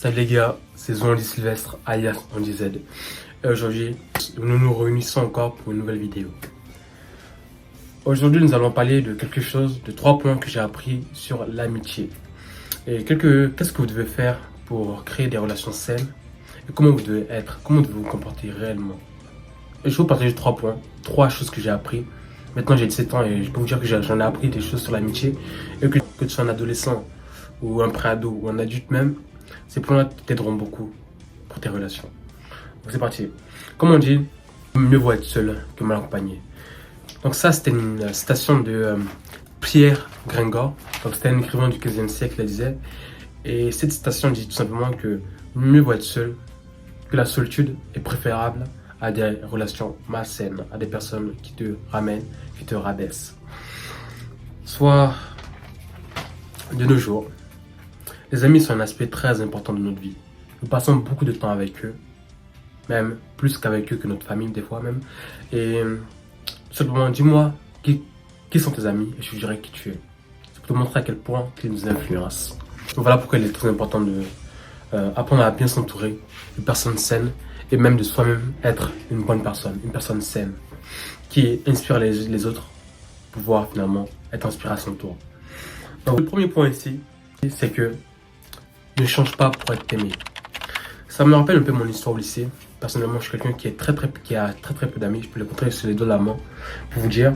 Salut les gars, c'est Zonly Sylvestre, alias Andy Z. Et aujourd'hui, nous nous réunissons encore pour une nouvelle vidéo. Aujourd'hui, nous allons parler de quelque chose, de 3 points que j'ai appris sur l'amitié. Et qu'est-ce que vous devez faire pour créer des relations saines et comment vous devez être, comment vous devez vous comporter réellement. Et je vais vous partager 3 points, 3 choses que j'ai appris. Maintenant, j'ai 17 ans et je peux vous dire que j'en ai appris des choses sur l'amitié et que tu sois un adolescent ou un pré-ado ou un adulte même, ces points-là t'aideront beaucoup pour tes relations. Donc c'est parti. Comme on dit, mieux vaut être seul que mal accompagné. Donc ça, c'était une citation de Pierre Gringor. Donc c'était un écrivain du 15e siècle, il disait. Et cette citation dit tout simplement que mieux vaut être seul, que la solitude est préférable à des relations malsaines, à des personnes qui te ramènent, qui te rabaissent. Soit de nos jours, les amis sont un aspect très important de notre vie. Nous passons beaucoup de temps avec eux, même plus qu'avec eux que notre famille des fois même. Et tout simplement, dis-moi qui sont tes amis et je te dirai qui tu es. C'est pour te montrer à quel point ils nous influencent. Donc voilà pourquoi il est très important de apprendre à bien s'entourer de personnes saines et même de soi-même être une bonne personne, une personne saine qui inspire les autres pour pouvoir finalement être inspiré à son tour. Donc le premier point ici, c'est que ne change pas pour être aimé. Ça me rappelle un peu mon histoire au lycée. Personnellement, je suis quelqu'un qui a très peu d'amis. Je peux les compter sur les doigts de la main pour vous dire.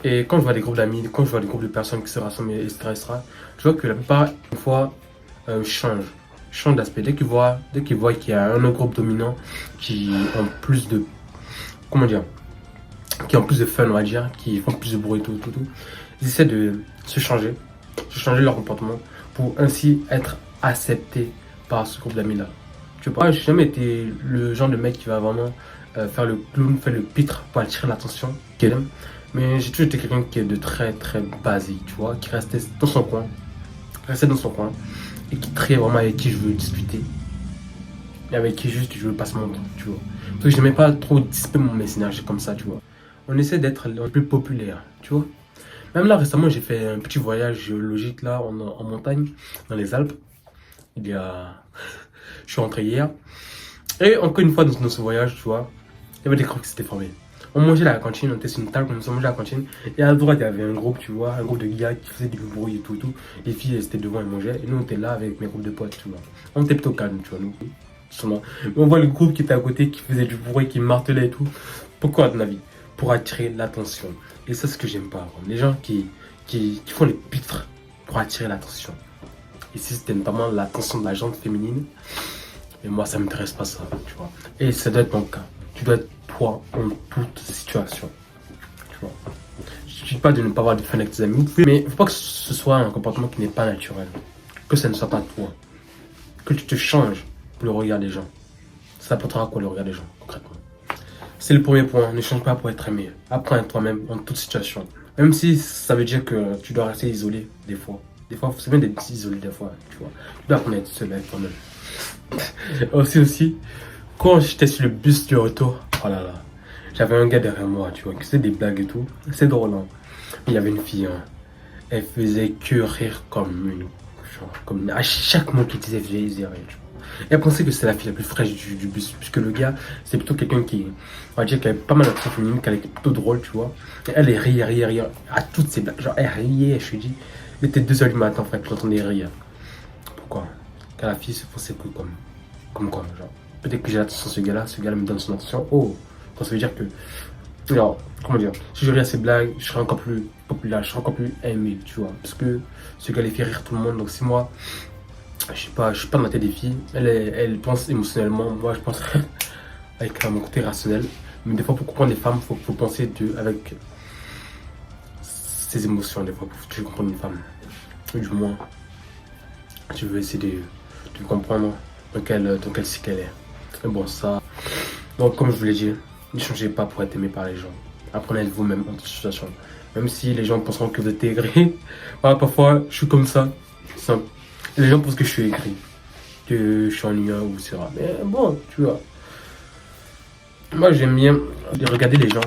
Et quand je vois des groupes d'amis, quand je vois des groupes de personnes qui se rassemblent, etc., je vois que la plupart, une fois, changent d'aspect. Dès qu'ils voient qu'il y a un autre groupe dominant qui ont plus de, qui ont plus de fun, on va dire, qui font plus de bruit, tout. Ils essaient de changer leur comportement pour ainsi être accepté par ce groupe d'amis là. Tu vois, moi, j'ai jamais été le genre de mec qui va vraiment faire le clown, faire le pitre pour attirer l'attention qu'elle aime. Mais j'ai toujours été quelqu'un qui est de très basique, tu vois, qui restait dans son coin, et qui triait vraiment avec qui je veux discuter et avec qui juste je veux passer mon temps, tu vois. Parce que je n'aimais pas trop dissiper mon message comme ça, tu vois. On essaie d'être le plus populaire, tu vois. Même là récemment j'ai fait un petit voyage géologique là en montagne, dans les Alpes. Je suis rentré hier. Et encore une fois dans ce voyage, tu vois, il y avait des groupes qui s'étaient formés. On mangeait à la cantine, on était sur une table, on mangeait à la cantine. Et à droite, il y avait un groupe, tu vois, un groupe de gars qui faisaient du bruit et tout. Les filles, elles étaient devant, elles mangeaient. Et nous, on était là avec mes groupes de potes, tu vois. On était plutôt calme, tu vois, nous. Sûrement. Mais on voit le groupe qui était à côté, qui faisait du bruit, qui martelait et tout. Pourquoi, à ton avis? Pour attirer l'attention. Et ça, c'est ce que j'aime pas. Les gens qui font les pitres pour attirer l'attention. Ici, c'était notamment l'attention de la gente féminine. Et moi, ça m'intéresse pas ça, tu vois. Et ça doit être mon cas. Tu dois être toi en toute situation. Tu vois. Je ne dis pas de ne pas avoir de fun avec tes amis, mais il ne faut pas que ce soit un comportement qui n'est pas naturel. Que ça ne soit pas toi. Que tu te changes pour le regard des gens. Ça apportera quoi le regard des gens, concrètement? C'est le premier point. Ne change pas pour être aimé. Apprends à toi-même en toute situation. Même si ça veut dire que tu dois rester isolé des fois. Des fois, c'est bien d'être isolé des fois, tu vois. Tu dois apprendre à être seul avec toi-même. aussi, quand j'étais sur le bus du retour, oh là là, j'avais un gars derrière moi, tu vois, qui faisait des blagues et tout. C'est drôle, hein. Il y avait une fille, hein. Elle faisait que rire à chaque mot qu'il disait, elle faisait rire, tu vois. Et elle pensait que c'était la fille la plus fraîche du bus, puisque le gars, c'est plutôt quelqu'un qui, on va dire, qui avait pas mal d'action féminine, qu'elle était plutôt drôle, tu vois. Et elle riait à toutes ses blagues. Genre, elle riait, je lui dis, il était 2h du matin, frère, puis j'entendais rire. Pourquoi? Car la fille se pensait que comme quoi, genre, peut-être que j'ai l'attention de ce gars-là me donne son attention. Oh, donc ça veut dire que, alors, comment dire, si je ris à ces blagues, je serai encore plus populaire, je serai encore plus aimé, tu vois, parce que ce gars-là fait rire tout le monde. Donc si moi, je suis pas dans la tête des filles, elle pense émotionnellement, moi je pense avec mon côté rationnel. Mais des fois, pour comprendre les femmes, faut penser avec ses émotions, des fois, pour que tu comprennes une femme. Ou du moins, tu veux essayer de comprendre dans quel cycle elle est. Mais bon, ça. Donc, comme je vous l'ai dit, ne changez pas pour être aimé par les gens. Apprenez de vous-même en toute situation. Même si les gens penseront que vous êtes aigri. Voilà, parfois, je suis comme ça. Simple. Et les gens pensent que je suis aigri. Que je suis ennuyeux ou etc. Mais bon, tu vois. Moi, j'aime bien regarder les gens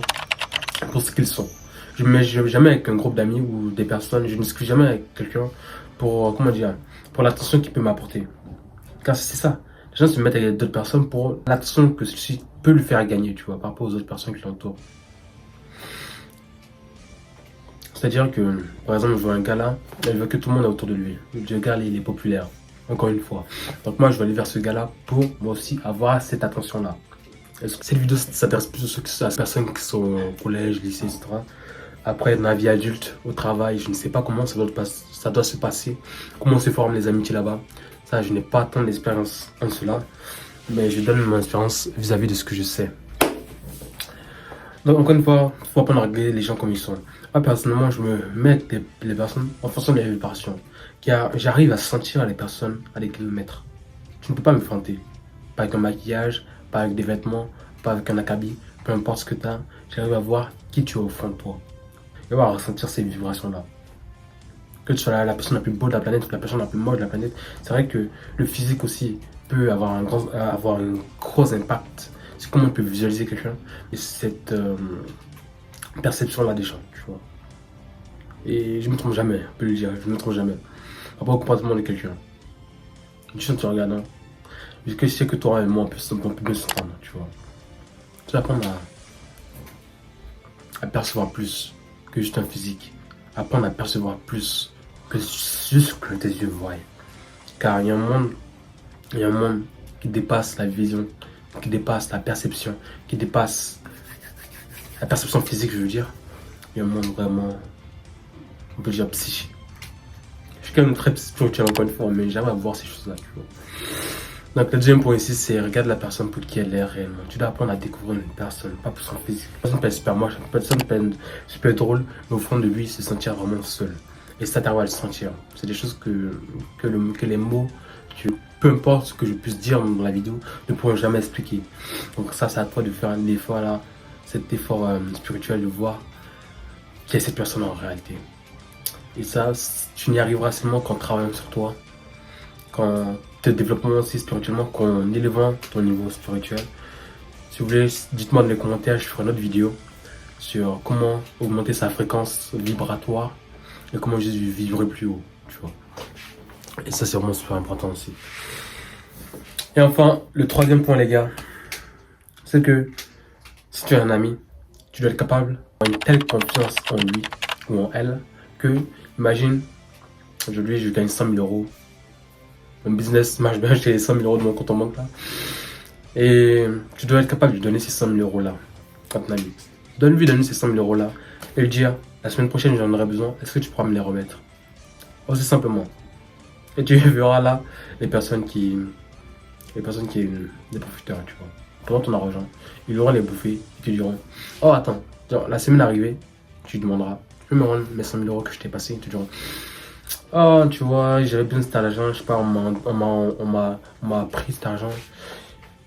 pour ce qu'ils sont. Je ne me mets jamais avec un groupe d'amis ou des personnes. Je ne discute jamais avec quelqu'un pour, pour l'attention qu'il peut m'apporter. Car c'est ça. Les gens se mettent avec d'autres personnes pour l'attention que ceci peut lui faire gagner, tu vois, par rapport aux autres personnes qui l'entourent. C'est-à-dire que, par exemple, je vois un gars là, il veut que tout le monde est autour de lui. Le gars, il est populaire, encore une fois. Donc moi, je vais aller vers ce gars-là pour, moi aussi, avoir cette attention-là. Cette vidéo s'intéresse plus à ces personnes qui sont au collège, lycée, etc. Après, dans la vie adulte, au travail, je ne sais pas comment ça doit se passer, comment se forment les amitiés là-bas. Ça, je n'ai pas tant d'expérience en cela, mais je donne mon expérience vis-à-vis de ce que je sais. Donc, encore une fois, il faut apprendre à régler les gens comme ils sont. Moi, personnellement, je me mets avec les personnes en fonction de la vibration. Car j'arrive à sentir les personnes à des kilomètres. Tu ne peux pas me feinter. Pas avec un maquillage, pas avec des vêtements, pas avec un acabit, peu importe ce que tu as. J'arrive à voir qui tu es au fond de toi. Et à ressentir ces vibrations-là. Que tu sois la personne la plus beau de la planète ou la personne la plus moche de la planète, c'est vrai que le physique aussi peut avoir un gros impact. C'est comment on peut visualiser quelqu'un, et cette perception-là des gens, tu vois. Et je me trompe jamais, on peut le dire, je me trompe jamais. Après au comportement de quelqu'un. Tu sais, tu regardes, hein. Parce que je sais que toi et moi, on peut bien s'entendre, tu vois. Tu vas apprendre à percevoir plus que juste un physique. Apprendre à percevoir plus que juste ce que tes yeux voient. Car il y a un monde qui dépasse la vision, qui dépasse la perception, qui dépasse la perception physique, je veux dire. Il y a un monde vraiment, on peut dire, psychique. Je suis quand même très spirituel encore une fois, mais j'arrive à voir ces choses-là, tu vois. Donc le deuxième point ici, c'est regarde la personne pour qui elle est réellement. Tu dois apprendre à découvrir une personne, pas pour son physique. Une personne peut être super moche, une personne peut être super drôle, mais au fond de lui, il se sentir vraiment seul. Et ça t'arrive à le sentir. C'est des choses que les mots, peu importe ce que je puisse dire dans la vidéo, ne pourront jamais expliquer. Donc ça, c'est à toi de faire un effort là, cet effort spirituel de voir qui est cette personne en réalité. Et ça, tu n'y arriveras seulement qu'en travaillant sur toi, qu'en te développant aussi spirituellement, qu'en élevant ton niveau spirituel. Si vous voulez, dites-moi dans les commentaires, je ferai une autre vidéo sur comment augmenter sa fréquence vibratoire et comment juste vibrer plus haut, tu vois. Et ça, c'est vraiment super important aussi. Et enfin, le troisième point, les gars, c'est que si tu es un ami, tu dois être capable d'avoir une telle confiance en lui ou en elle que, imagine, aujourd'hui, je gagne 100 000 euros. Mon business marche bien, j'ai les 100 000 euros de mon compte en banque là. Et tu dois être capable de lui donner ces 100 000 euros là à ton ami. Donne-lui donner ces 100 000 euros là et lui dire la semaine prochaine j'en aurai besoin, est-ce que tu pourras me les remettre? Aussi simplement. Et tu verras là les personnes qui des profiteurs, tu vois. Pendant ton argent, ils auront les bouffer et te diront oh attends, genre, la semaine arrivée, tu demanderas tu peux me rendre mes 100 000 euros que je t'ai passé, ils te diront oh tu vois j'avais besoin de cet argent, je sais pas, on m'a pris cet argent.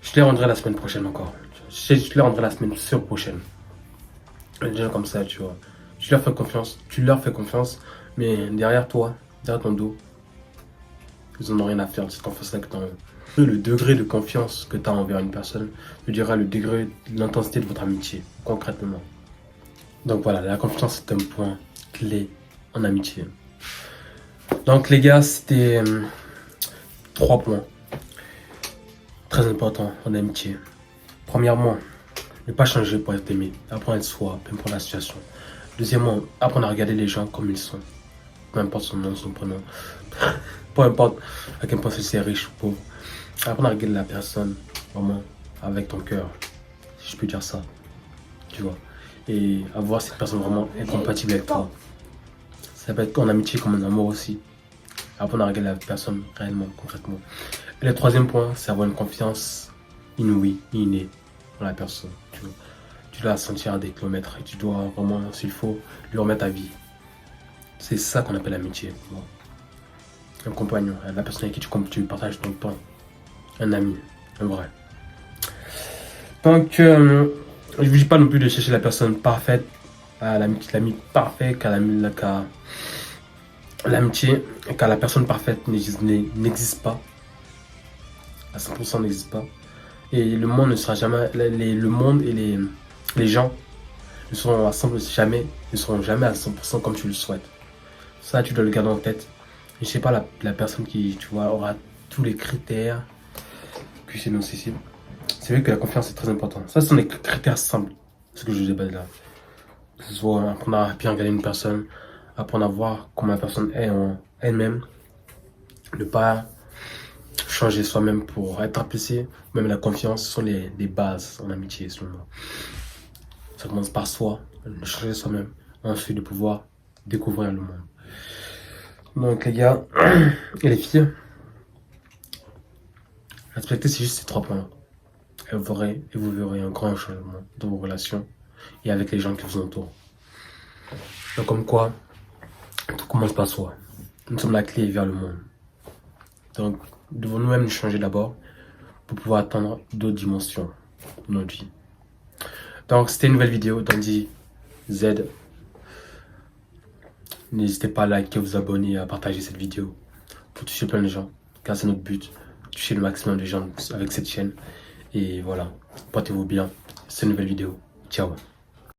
Je te les rendrai la semaine prochaine encore. Je te les rendrai la semaine prochaine. Des gens comme ça, tu vois. Tu leur fais confiance, mais derrière toi, derrière ton dos, ils n'en ont rien à faire de cette confiance-là que tu as. Le degré de confiance que tu as envers une personne te dira le degré de l'intensité de votre amitié, concrètement. Donc voilà, la confiance est un point clé en amitié. Donc les gars, c'était 3 points très importants en amitié. Premièrement, ne pas changer pour être aimé, apprendre à être soi, peu importe la situation. Deuxièmement, apprendre à regarder les gens comme ils sont, peu importe son nom, son prénom, peu importe à quel point c'est riche ou pauvre. Apprendre à regarder la personne vraiment avec ton cœur, si je peux dire ça, tu vois. Et avoir cette personne vraiment incompatible avec toi. Ça peut être en amitié comme en amour aussi. Apprendre à regarder la personne réellement, concrètement. Et le troisième point, c'est avoir une confiance inouïe, innée dans la personne. Tu dois la sentir à des kilomètres et tu dois vraiment, s'il faut, lui remettre ta vie. C'est ça qu'on appelle l'amitié. Bon. Un compagnon, la personne avec qui tu partages ton temps. Un ami, un vrai. Donc, je ne vous dis pas non plus de chercher la personne parfaite, l'ami parfait, car l'amitié, car la personne parfaite n'existe pas. À 100% n'existe pas. Et le monde ne sera jamais, le monde et les gens ne seront jamais à 100% comme tu le souhaites. Ça, tu dois le garder en tête. Et je sais pas, la personne qui, tu vois, aura tous les critères que j'ai énoncés ici. C'est vrai que la confiance est très importante. Ça, ce sont des critères simples, ce que je déballe là. Que ce soit apprendre à bien regarder une personne, apprendre à voir comment la personne est en elle-même, ne pas changer soi-même pour être apprécié. Même la confiance, ce sont les bases en amitié, selon moi. Ça commence par soi, de changer soi-même, ensuite de pouvoir découvrir le monde. Donc les gars et les filles, respectez c'est juste ces 3 points. Et vous verrez un grand changement dans vos relations et avec les gens qui vous entourent. Donc comme quoi, tout commence par soi. Nous sommes la clé vers le monde. Donc devons nous-mêmes nous changer d'abord pour pouvoir atteindre d'autres dimensions de notre vie. Donc c'était une nouvelle vidéo d'Andy Z. N'hésitez pas à liker, vous abonner et à partager cette vidéo pour toucher plein de gens, car c'est notre but, toucher le maximum de gens avec cette chaîne. Et voilà, portez-vous bien, c'est une nouvelle vidéo. Ciao.